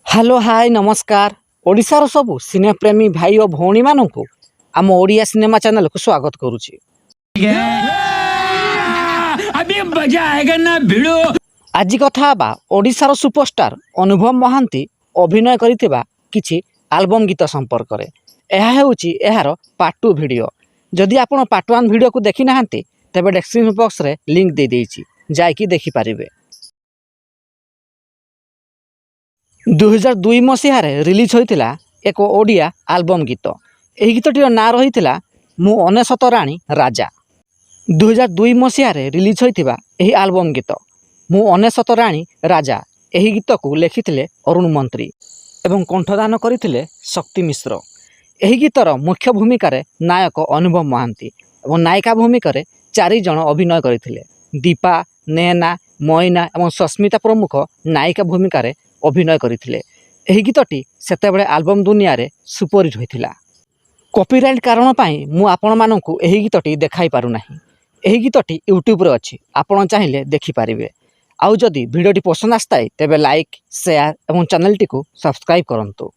Hello hi नमस्कार। ओडिशार सबु सिनेप्रेमी भाई और भौणी मानू आम ओडिया सिनेमा चैनल को स्वागत करुछि। अभी मजा आएगा ना भिड़ो। आज कथा बा ओडिशार सुपरस्टार अनुभव महांती अभिनय करिथिबा किछि एल्बम गीत संपर्क रे। एहा हेउछि एहार पार्ट 2 वीडियो। जदि आपण पार्ट 1 वीडियो को देखि नाहंती तबे डिस्क्रिप्शन बॉक्स रे लिंक दे देइछि, जाय कि देखि पारिबे। 2002 मसीह रिलीज होइतिला एक ओडिया एल्बम गीत। एही गीतटीर ना रहितिला मु अनेशत राणी राजा। 2002 मसीह रिलीज होइतिबा एही एल्बम गीत मु अनेशत राणी राजा एही गीत को लेखिथिले अरुण मंत्री एवं कंठदान करिथिले शक्ति मिश्र। एही गीतर मुख्य भूमिका रे नायक अनुभव महांती एवं नायिका भूमिका रे 4 जण अभिनय करिथिले। दीपा, नैना, मयना एवं सस्मिता प्रमुख नायिका भूमिका रे अभिनय करिथिले। एही गीतटी सेतेबेले एल्बम दुनिया रे सुपरहिट होइथिला। कॉपीराइट कारण पई मु आपण माननकु एही गीतटी देखाई पारु नाही। एही गीतटी यूट्यूब रे अछि, आपण चाहिले देखि पारिबे। आउ जदि वीडियोटी पसंद आस्ताय तेबे लाइक, शेयर एवं चैनल टी को सब्सक्राइब करंतु।